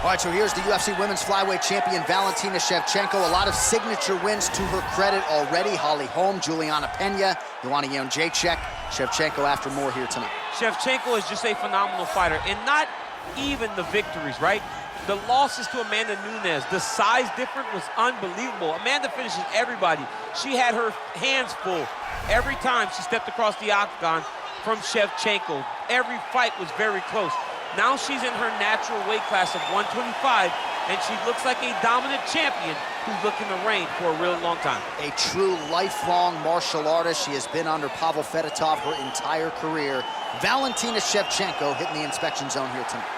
All right, so here's the UFC Women's Flyweight Champion, Valentina Shevchenko. A lot of signature wins to her credit already. Holly Holm, Juliana Pena, Joanna Jędrzejczyk. Shevchenko after more here tonight. Shevchenko is just a phenomenal fighter, and not even the victories, right? The losses to Amanda Nunes, the size difference was unbelievable. Amanda finishes everybody. She had her hands full every time she stepped across the octagon from Shevchenko. Every fight was very close. Now she's in her natural weight class of 125, and she looks like a dominant champion who's looking to reign for a real long time. A true lifelong martial artist. She has been under Pavel Fedotov her entire career. Valentina Shevchenko hitting the inspection zone here tonight.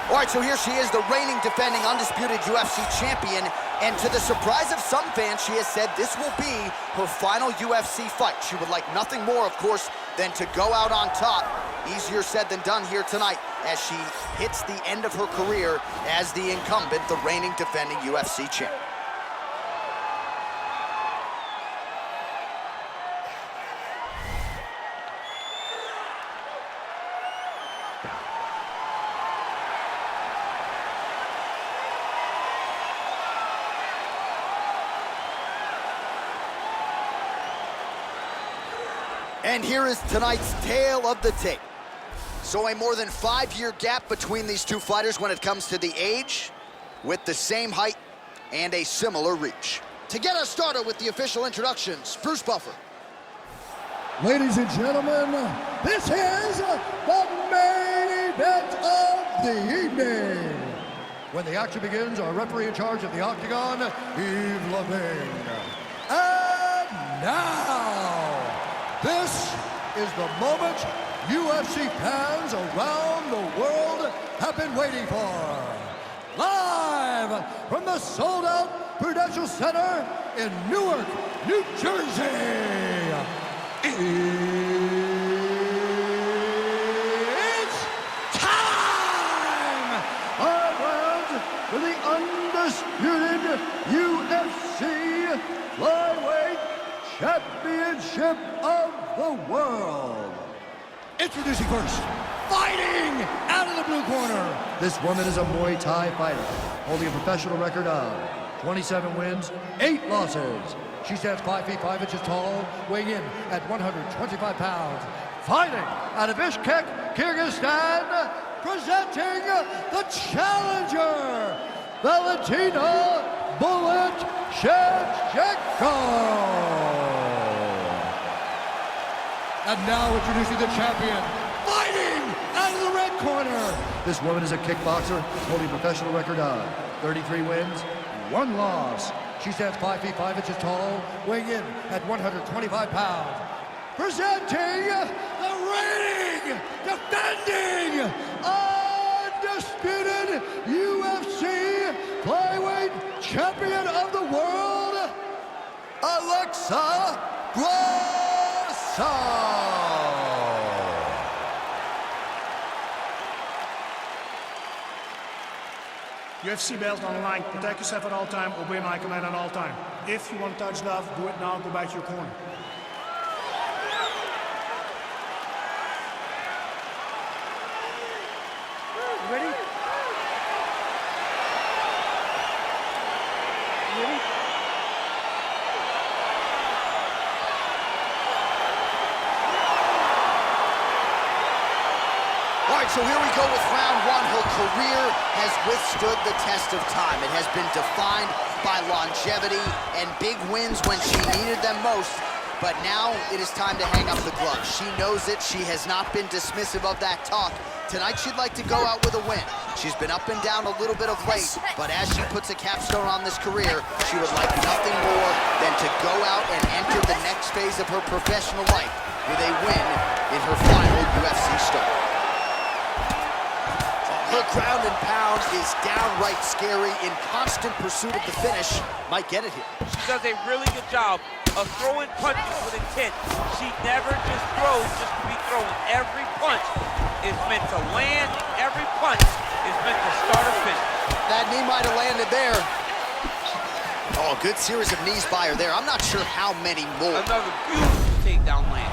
All right, so here she is, the reigning, defending, undisputed UFC champion. And to the surprise of some fans, she has said this will be her final UFC fight. She would like nothing more, of course, than to go out on top. Easier said than done here tonight as she hits the end of her career as the incumbent, the reigning, defending UFC champion. And here is tonight's tale of the tape. So a more than 5-year gap between these two fighters when it comes to the age, with the same height and a similar reach. To get us started with the official introductions, Bruce Buffer. Ladies and gentlemen, this is the main event of the evening. When the action begins, our referee in charge of the octagon, Yves Lavigne. And now, this is the moment UFC fans around the world have been waiting for. Live from the sold-out Prudential Center in Newark, New Jersey. It's time! Our round for the undisputed UFC Flyweight Championship of the world. Introducing first, fighting out of the blue corner. This woman is a Muay Thai fighter, holding a professional record of 27 wins, 8 losses. She stands 5 feet 5 inches tall, weighing in at 125 pounds. Fighting out of Bishkek, Kyrgyzstan, presenting the challenger, Valentina "Bullet" Shevchenko. And now introducing the champion, fighting out of the red corner. This woman is a kickboxer, holding a professional record of 33 wins, 1 loss. She stands 5 feet 5 inches tall, weighing in at 125 pounds. Presenting the reigning, defending, undisputed UFC Flyweight Champion of the world, Alexa Grasso. UFC belt on the line. Protect yourself at all time. Obey my command at all time. If you want to touch love, do it now. Go back to your corner. You ready? You ready? All right, so here we go with round 1. Her career has withstood the test of time. It has been defined by longevity and big wins when she needed them most. But now it is time to hang up the gloves. She knows it. She has not been dismissive of that talk. Tonight she'd like to go out with a win. She's been up and down a little bit of late, but as she puts a capstone on this career, she would like nothing more than to go out and enter the next phase of her professional life with a win in her final UFC start. Her ground and pound is downright scary, in constant pursuit of the finish. Might get it here. She does a really good job of throwing punches with intent. She never just throws just to be thrown. Every punch is meant to land. Every punch is meant to start a finish. That knee might have landed there. Oh, good series of knees by her there. I'm not sure how many more. Another beautiful takedown land.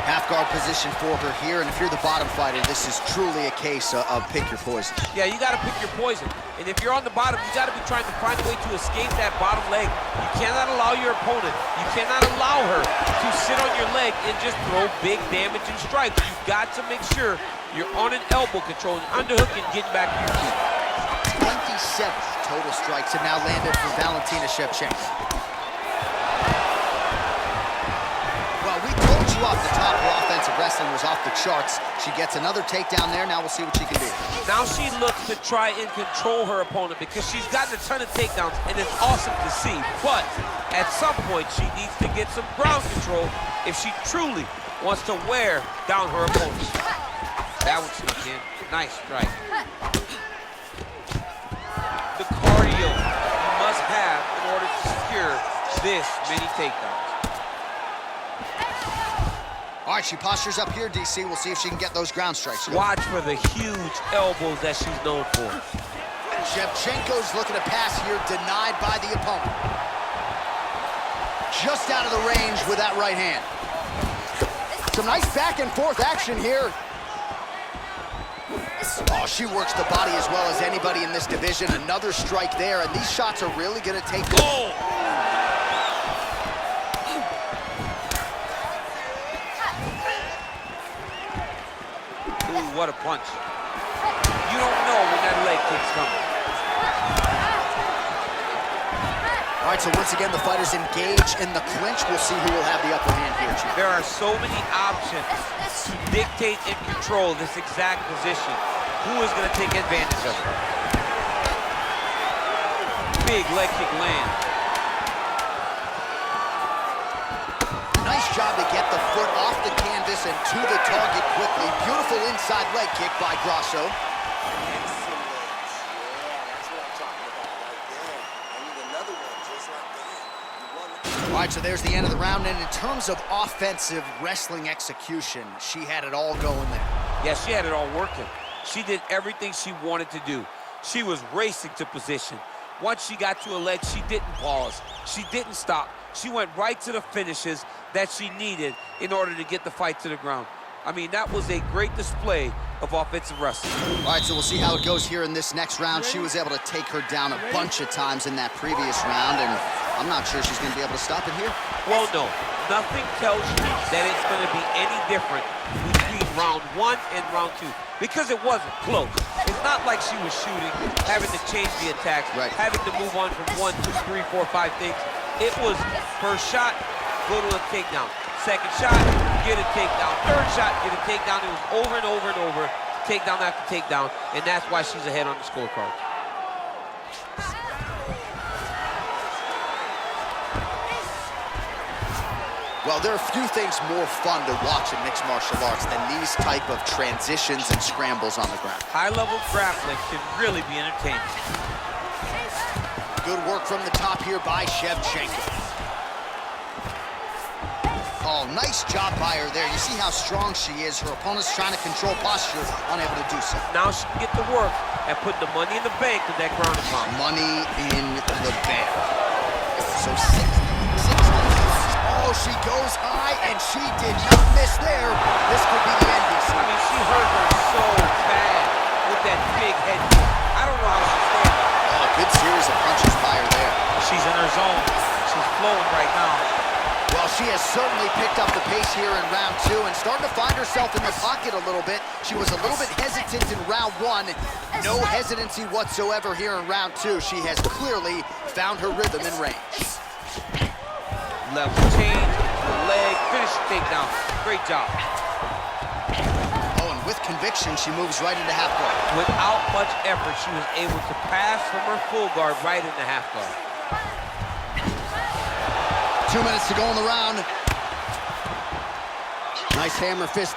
Half guard position for her here, and if you're the bottom fighter, this is truly a case of pick your poison. Yeah, you got to pick your poison. And if you're on the bottom, you got to be trying to find a way to escape that bottom leg. You cannot allow your opponent, you cannot allow her to sit on your leg and just throw big damage and strikes. You've got to make sure you're on an elbow control, an underhook, and getting back to your feet. 27 total strikes have now landed for Valentina Shevchenko. Well, we told you off the top her offensive wrestling was off the charts. She gets another takedown there. Now we'll see what she can do. Now she looks to try and control her opponent because she's gotten a ton of takedowns, and it's awesome to see. But at some point, she needs to get some ground control if she truly wants to wear down her opponent. That one sneaked in. Nice strike. The cardio you must have in order to secure this many takedowns. All right, she postures up here, DC. We'll see if she can get those ground strikes. Watch for the huge elbows that she's known for. Shevchenko's looking to pass here, denied by the opponent. Just out of the range with that right hand. Some nice back and forth action here. Oh, she works the body as well as anybody in this division. Another strike there, and these shots are really going to take... Oh! Ooh, what a punch. You don't know when that leg kick's coming. All right, so once again, the fighters engage in the clinch. We'll see who will have the upper hand here, Chief. There are so many options to dictate and control this exact position. Who is going to take advantage of it? Big leg kick land. Nice job to get the foot off the canvas and to the target quickly. Beautiful inside leg kick by Grasso. All right, so there's the end of the round, and in terms of offensive wrestling execution, she had it all going there. Yeah, she had it all working. She did everything she wanted to do. She was racing to position. Once she got to a leg, she didn't pause. She didn't stop. She went right to the finishes that she needed in order to get the fight to the ground. I mean, that was a great display of offensive wrestling. All right, so we'll see how it goes here in this next round. She was able to take her down a bunch of times in that previous round, and I'm not sure she's going to be able to stop it here. Well, no. Nothing tells you that it's going to be any different between round 1 and round 2, because it wasn't close. It's not like she was shooting, having to change the attacks, having to move on from 1, 2, 3, 4, 5 things. It was first shot, go to a takedown. Second shot, get a takedown. Third shot, get a takedown. It was over and over and over, takedown after takedown, and that's why she's ahead on the scorecard. Well, there are few things more fun to watch in mixed martial arts than these type of transitions and scrambles on the ground. High-level grappling can really be entertaining. Good work from the top here by Shevchenko. Oh, nice job by her there. You see how strong she is. Her opponent's trying to control posture, unable to do so. Now she can get to work and put the money in the bank with that ground and pound. Money in the bank. So 60. Oh, she goes high, and she did not miss there. This could be the end, DC. I mean, she hurt her so bad with that big head kick. I don't know how she's standing. Oh, good series of punches by her there. She's in her zone. She's flowing right now. Well, she has certainly picked up the pace here in round 2 and starting to find herself in the pocket a little bit. She was a little bit hesitant in round 1. No hesitancy whatsoever here in round 2. She has clearly found her rhythm and range. Level change, the leg, finish the takedown. Great job. Oh, and with conviction, she moves right into half guard. Without much effort, she was able to pass from her full guard right into half guard. 2 minutes to go in the round. Nice hammer fist.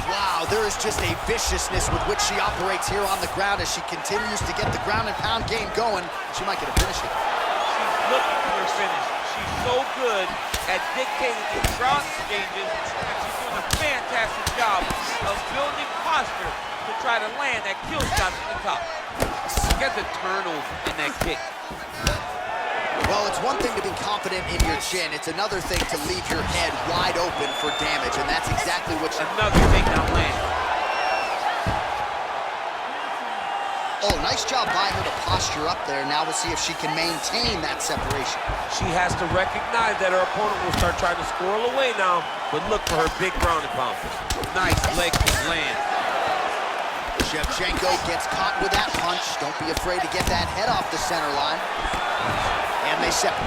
Wow, there is just a viciousness with which she operates here on the ground as she continues to get the ground and pound game going. She might get a finish here. She's looking for a finish. She's so good at dictating these ground exchanges, and she's doing a fantastic job of building posture to try to land that kill shot from the top. Look at the turnover in that kick. Well, it's one thing to be confident confident in your chin. It's another thing to leave your head wide open for damage, and that's exactly what you... Another takedown land. Oh, nice job by her to posture up there. Now we'll see if she can maintain that separation. She has to recognize that her opponent will start trying to squirrel away now, but look for her big ground and pound. Nice leg kick land. Shevchenko gets caught with that punch. Don't be afraid to get that head off the center line. And they separate.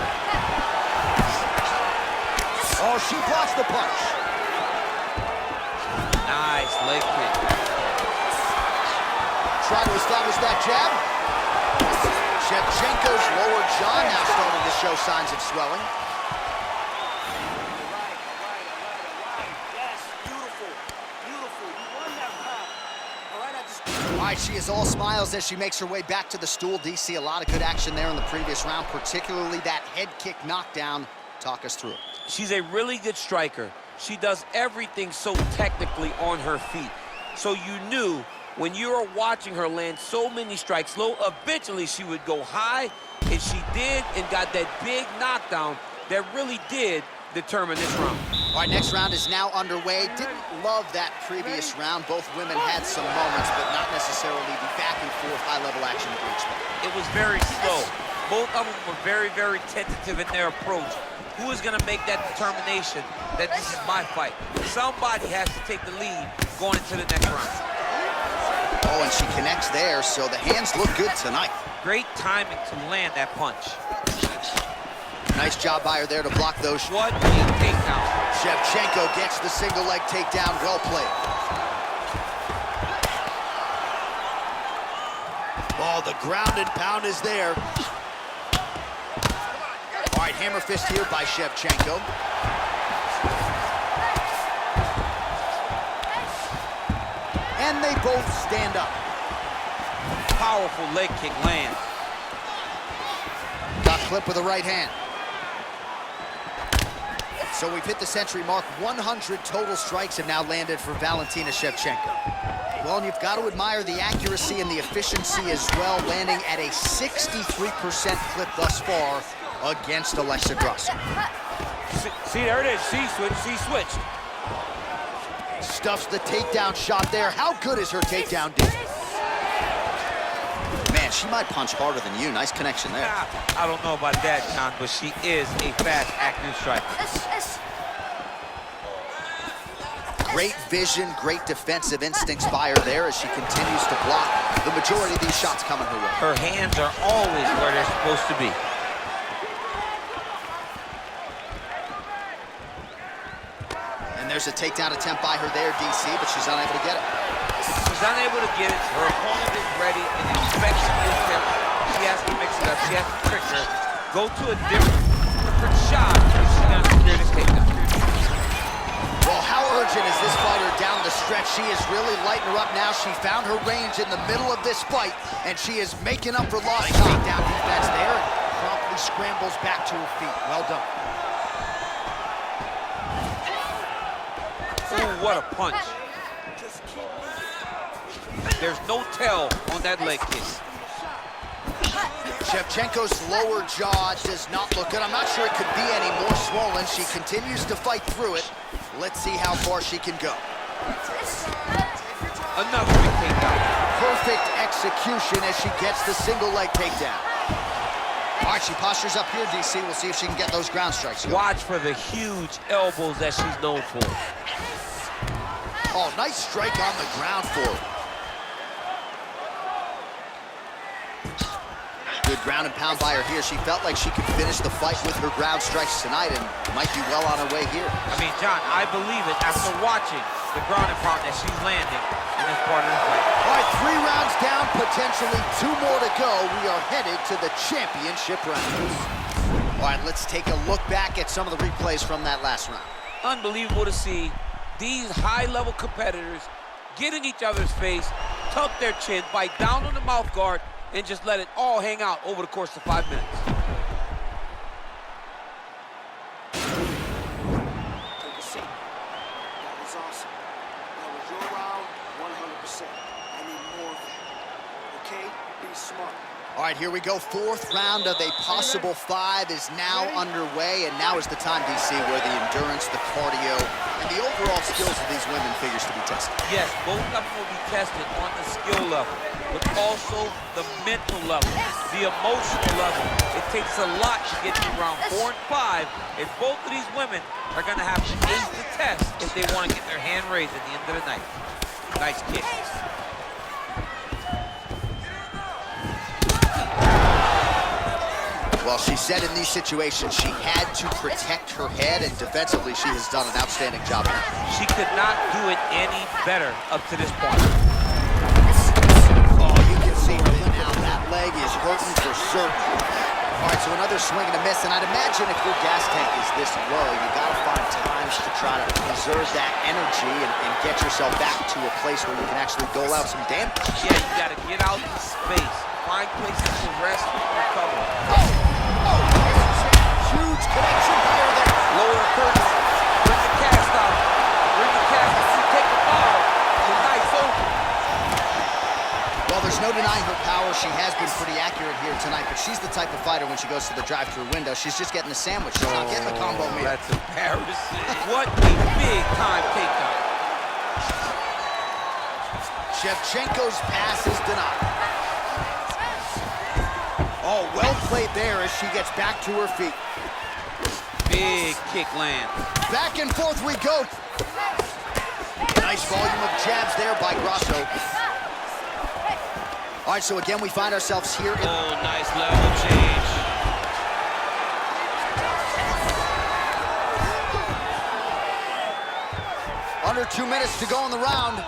Oh, she blocks the punch. Nice leg kick. Trying to establish that jab. Shevchenko's lower jaw now starting to show signs of swelling. All right, she is all smiles as she makes her way back to the stool. DC, a lot of good action there in the previous round, particularly that head kick knockdown. Talk us through it. She's a really good striker. She does everything so technically on her feet. So you knew when you were watching her land so many strikes low, eventually she would go high, and she did, and got that big knockdown that really did determine this round. All right, next round is now underway. Didn't love that previous round. Both women had some moments, but not necessarily the back and forth high-level action that we expect. It was very slow. Both of them were very, very tentative in their approach. Who is going to make that determination that this is my fight? Somebody has to take the lead going into the next round. Oh, and she connects there, so the hands look good tonight. Great timing to land that punch. Nice job by her there to block those. What a takedown. Shevchenko gets the single leg takedown. Well played. Oh, the ground and pound is there. All right, hammer fist here by Shevchenko. And they both stand up. Powerful leg kick lands. Got clipped with the right hand. So we've hit the century mark. 100 total strikes have now landed for Valentina Shevchenko. Well, and you've got to admire the accuracy and the efficiency as well, landing at a 63% clip thus far against Alexa Grasso. See, there it is. She switched. Stuffs the takedown shot there. How good is her takedown, dude? Man, she might punch harder than you. Nice connection there. I don't know about that, John, but she is a fast, active striker. Great vision, great defensive instincts by her there as she continues to block the majority of these shots coming her way. Her hands are always where they're supposed to be. And there's a takedown attempt by her there, DC, but she's unable to get it. She's unable to get it. Her opponent is ready and expects this attempt. She has to mix it up. She has to trick her. Go to a different shot if she's going to secure this takedown. Well, how urgent is this fighter down the stretch? She is really lighting her up now. She found her range in the middle of this fight, and she is making up for lost time. Takedown defense there, and promptly scrambles back to her feet. Well done. Ooh, what a punch. There's no tell on that leg kick. Shevchenko's lower jaw does not look good. I'm not sure it could be any more swollen. She continues to fight through it. Let's see how far she can go. Another big takedown. Perfect execution as she gets the single leg takedown. All right, she postures up here, DC. We'll see if she can get those ground strikes. Watch for the huge elbows that she's known for. Oh, nice strike on the ground for her. Good ground and pound by her here. She felt like she could finish the fight with her ground strikes tonight and might be well on her way here. I mean, John, I believe it after watching the ground and pound that she's landing in this part of the fight. All right, 3 rounds down, potentially 2 more to go. We are headed to the championship rounds. All right, let's take a look back at some of the replays from that last round. Unbelievable to see these high-level competitors get in each other's face, tuck their chin, bite down on the mouth guard, and just let it all hang out over the course of 5 minutes. Take a seat. That was awesome. That was your round, 100%. I need more of that. Okay? Be smart. All right, here we go. Fourth round of a possible 5 is now underway, and now is the time, DC, where the endurance, the cardio, and the overall skills of these women figures to be tested. Yes, both of them will be tested on the skill level, but also the mental level, the emotional level. It takes a lot to get to round 4 and 5, and both of these women are going to have to ace the test if they want to get their hand raised at the end of the night. Nice kick. Well, she said in these situations she had to protect her head, and defensively she has done an outstanding job. She could not do it any better up to this point. Oh, you can see her now. That leg is hurting for certain. All right, so another swing and a miss, and I'd imagine if your gas tank is this low, you gotta find times to try to preserve that energy and get yourself back to a place where you can actually dole out some damage. Yeah, you gotta get out in space, find places to rest and recover. Huge connection here there. Lower the curtain, bring the cast out, bring the cast out, take the ball. Tonight's over. Well, there's no denying her power. She has been pretty accurate here tonight, but she's the type of fighter when she goes to the drive-thru window, she's just getting the sandwich. She's not getting the combo meal. That's embarrassing. What a big-time takedown. Shevchenko's pass is denied. Oh, well played there as she gets back to her feet. Big kick land. Back and forth we go. Nice volume of jabs there by Grasso. All right, so again, we find ourselves here in... Oh, nice level change. Under 2 minutes to go in the round.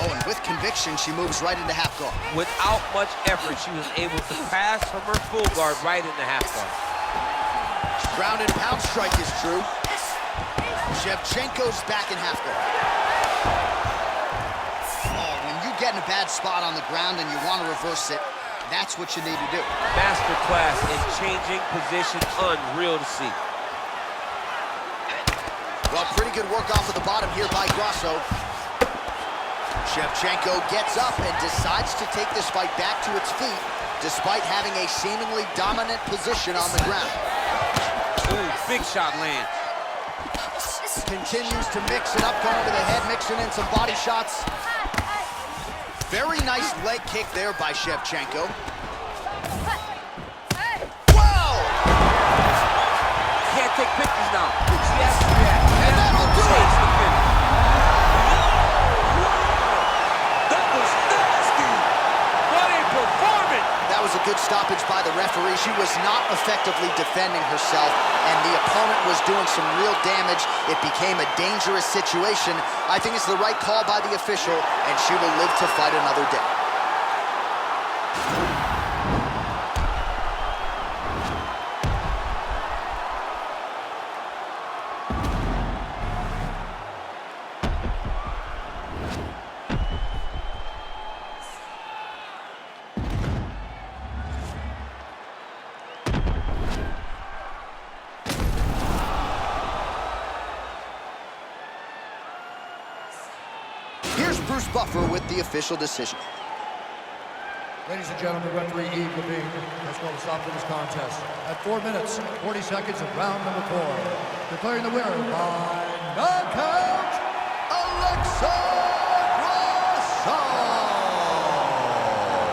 Oh, and with conviction, she moves right into half guard. Without much effort, she was able to pass from her full guard right into half guard. Ground and pound strike is true. Shevchenko's back in half guard. Oh, when you get in a bad spot on the ground and you want to reverse it, that's what you need to do. Masterclass in changing position, unreal to see. Well, pretty good work off of the bottom here by Grasso. Shevchenko gets up and decides to take this fight back to its feet, despite having a seemingly dominant position on the ground. Ooh, big shot lands. Continues to mix it up, going to the head, mixing in some body shots. Very nice leg kick there by Shevchenko. Whoa! Can't take pictures now. She has to react. And that'll do it! That was nasty! What a performance! That was a good stoppage by the referee. She was not effectively defending herself, and the opponent was doing some real damage. It became a dangerous situation. I think it's the right call by the official, and she will live to fight another day. Here's Bruce Buffer with the official decision. Ladies and gentlemen, referee Yves Levine has called a stop to this contest at 4 minutes, 40 seconds of round number 4. Declaring the winner by knockout, Alexa Grasso.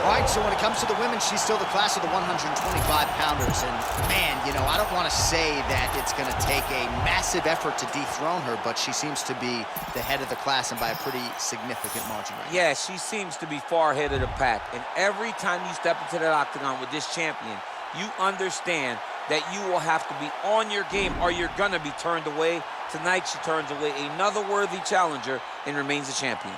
All right, so when it comes to the women, she's still the class of the 125-pounders. And, man, you know, I don't want to say that it's going to take a massive effort to dethrone her, but she seems to be the head of the class and by a pretty significant margin right now. Yeah, she seems to be far ahead of the pack. And every time you step into that octagon with this champion, you understand that you will have to be on your game or you're going to be turned away. Tonight, she turns away another worthy challenger and remains a champion.